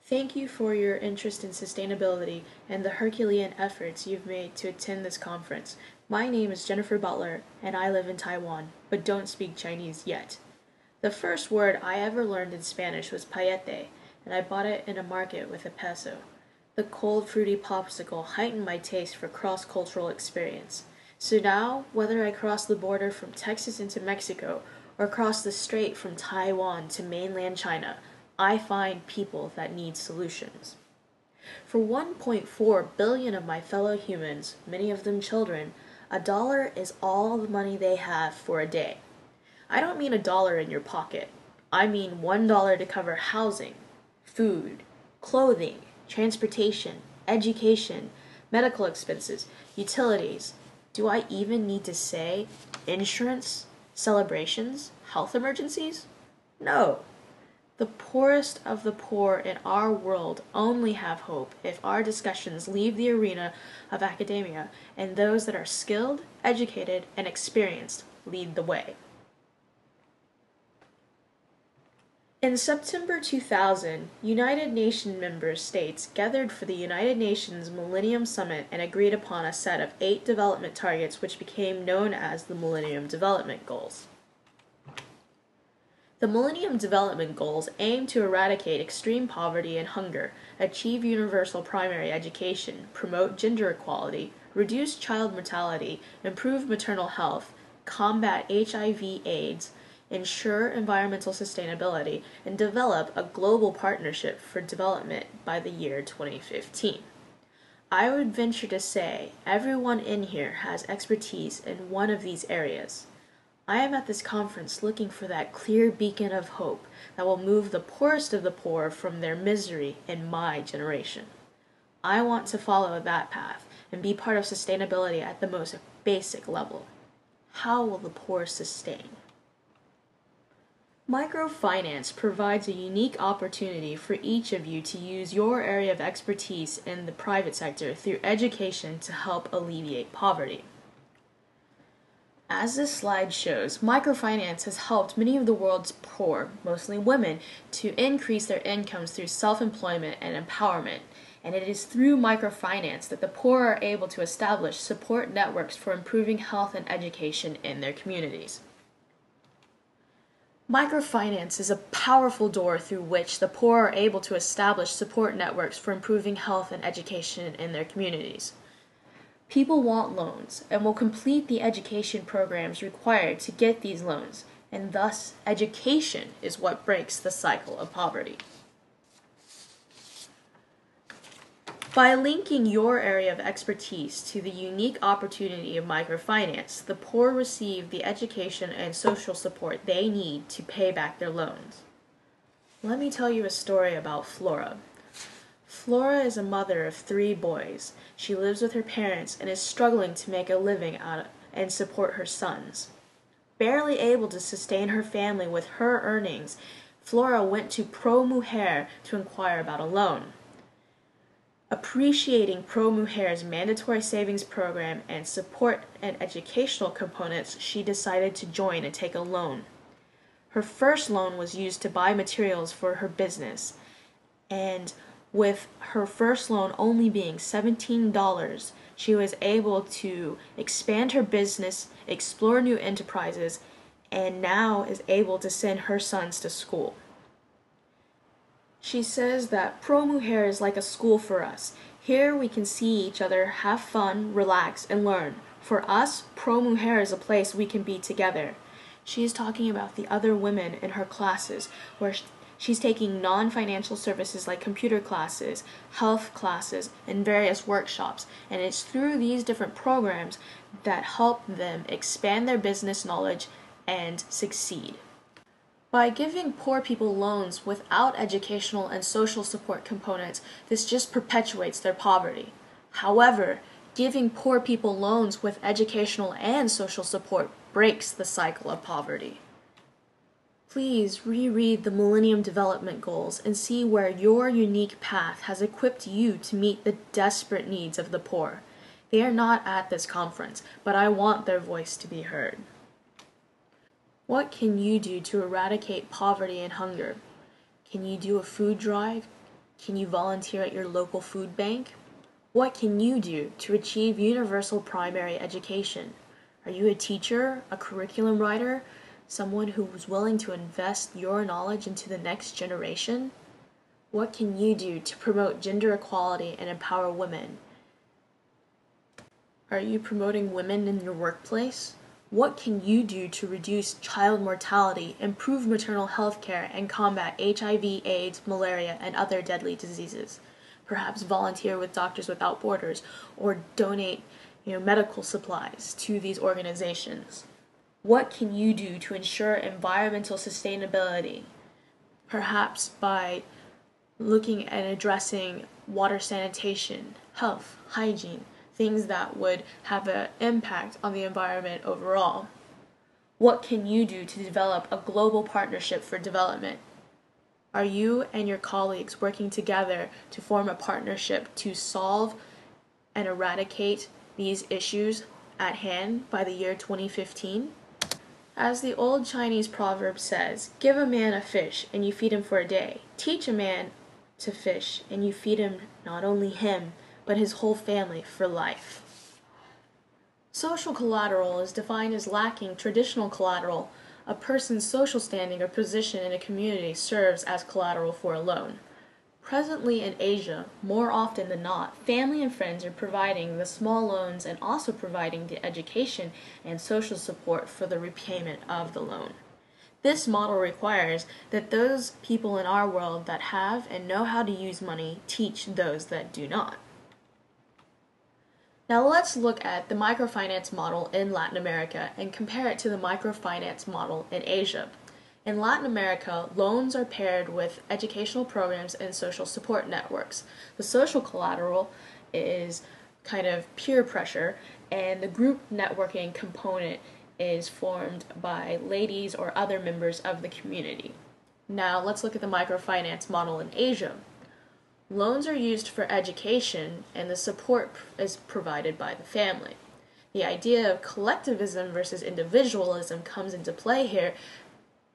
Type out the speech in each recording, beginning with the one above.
Thank you for your interest in sustainability and the Herculean efforts you've made to attend this conference. My name is Jennifer Butler, and I live in Taiwan, but don't speak Chinese yet. The first word I ever learned in Spanish was paete, and I bought it in a market with a peso. The cold, fruity popsicle heightened my taste for cross-cultural experience. So now, whether I cross the border from Texas into Mexico, or cross the strait from Taiwan to mainland China, I find people that need solutions. For 1.4 billion of my fellow humans, many of them children, $1 is all the money they have for a day. I don't mean $1 in your pocket. I mean $1 to cover housing, food, clothing, transportation, education, medical expenses, utilities. Do I even need to say insurance, celebrations, health emergencies? No. The poorest of the poor in our world only have hope if our discussions leave the arena of academia and those that are skilled, educated, and experienced lead the way. In September 2000, United Nations member states gathered for the United Nations Millennium Summit and agreed upon a set of 8 development targets which became known as the Millennium Development Goals. The Millennium Development Goals aim to eradicate extreme poverty and hunger, achieve universal primary education, promote gender equality, reduce child mortality, improve maternal health, combat HIV/AIDS, ensure environmental sustainability, and develop a global partnership for development by the year 2015. I would venture to say everyone in here has expertise in one of these areas. I am at this conference looking for that clear beacon of hope that will move the poorest of the poor from their misery in my generation. I want to follow that path and be part of sustainability at the most basic level. How will the poor sustain? Microfinance provides a unique opportunity for each of you to use your area of expertise in the private sector through education to help alleviate poverty. As this slide shows, microfinance has helped many of the world's poor, mostly women, to increase their incomes through self-employment and empowerment, and it is through microfinance that the poor are able to establish support networks for improving health and education in their communities. Microfinance is a powerful door through which the poor are able to establish support networks for improving health and education in their communities. People want loans and will complete the education programs required to get these loans, and thus education is what breaks the cycle of poverty. By linking your area of expertise to the unique opportunity of microfinance, the poor receive the education and social support they need to pay back their loans. Let me tell you a story about Flora. Flora is a mother of 3 boys. She lives with her parents and is struggling to make a living and support her sons. Barely able to sustain her family with her earnings, Flora went to Pro Mujer to inquire about a loan. Appreciating Pro Mujer's mandatory savings program and support and educational components, she decided to join and take a loan. Her first loan was used to buy materials for her business, and with her first loan only being $17, she was able to expand her business, explore new enterprises, and now is able to send her sons to school. She says that Pro Mujer is like a school for us. Here we can see each other, have fun, relax, and learn. For us, Pro Mujer is a place we can be together. She is talking about the other women in her classes, where she's taking non-financial services like computer classes, health classes, and various workshops, and it's through these different programs that help them expand their business knowledge and succeed. By giving poor people loans without educational and social support components, this just perpetuates their poverty. However, giving poor people loans with educational and social support breaks the cycle of poverty. Please reread the Millennium Development Goals and see where your unique path has equipped you to meet the desperate needs of the poor. They are not at this conference, but I want their voice to be heard. What can you do to eradicate poverty and hunger? Can you do a food drive? Can you volunteer at your local food bank? What can you do to achieve universal primary education? Are you a teacher, a curriculum writer, someone who is willing to invest your knowledge into the next generation? What can you do to promote gender equality and empower women? Are you promoting women in your workplace? What can you do to reduce child mortality, improve maternal health care, and combat HIV, AIDS, malaria, and other deadly diseases? Perhaps volunteer with Doctors Without Borders or donate medical supplies to these organizations. What can you do to ensure environmental sustainability? Perhaps by looking and addressing water sanitation, health, hygiene, things that would have an impact on the environment overall. What can you do to develop a global partnership for development? Are you and your colleagues working together to form a partnership to solve and eradicate these issues at hand by the year 2015? As the old Chinese proverb says, give a man a fish and you feed him for a day. Teach a man to fish and you feed him not only him, but his whole family for life. Social collateral is defined as lacking traditional collateral. A person's social standing or position in a community serves as collateral for a loan. Presently in Asia, more often than not, family and friends are providing the small loans and also providing the education and social support for the repayment of the loan. This model requires that those people in our world that have and know how to use money teach those that do not. Now let's look at the microfinance model in Latin America and compare it to the microfinance model in Asia. In Latin America, loans are paired with educational programs and social support networks. The social collateral is kind of peer pressure, and the group networking component is formed by ladies or other members of the community. Now let's look at the microfinance model in Asia. Loans are used for education, and the support is provided by the family. The idea of collectivism versus individualism comes into play here,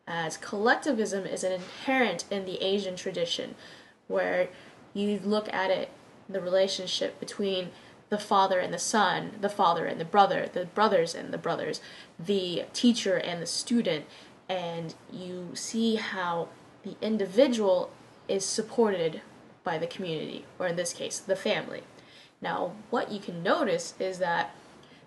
as collectivism is inherent in the Asian tradition, where you look at it, the relationship between the father and the son, the father and the brothers and the brothers, the teacher and the student, and you see how the individual is supported by the community, or in this case, the family. Now, what you can notice is that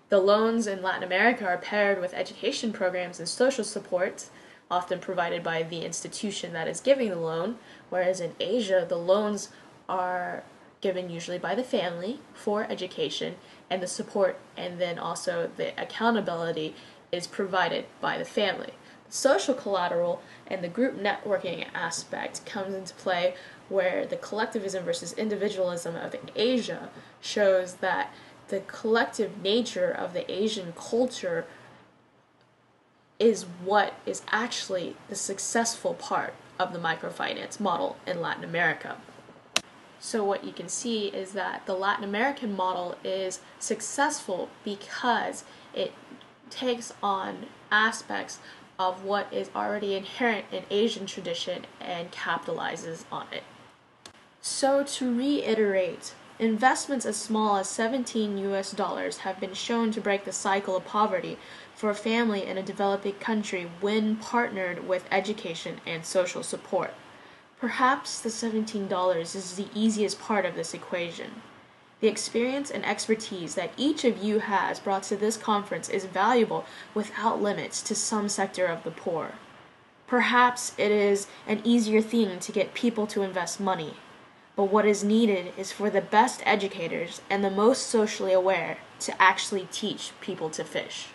the loans in Latin America are paired with education programs and social support, often provided by the institution that is giving the loan, whereas in Asia, the loans are given usually by the family for education, and the support and then also the accountability is provided by the family. The social collateral and the group networking aspect comes into play, where the collectivism versus individualism of Asia shows that the collective nature of the Asian culture is what is actually the successful part of the microfinance model in Latin America. So what you can see is that the Latin American model is successful because it takes on aspects of what is already inherent in Asian tradition and capitalizes on it. So to reiterate, investments as small as $17 have been shown to break the cycle of poverty for a family in a developing country when partnered with education and social support. Perhaps the $17 is the easiest part of this equation. The experience and expertise that each of you has brought to this conference is valuable without limits to some sector of the poor. Perhaps it is an easier thing to get people to invest money, but what is needed is for the best educators and the most socially aware to actually teach people to fish.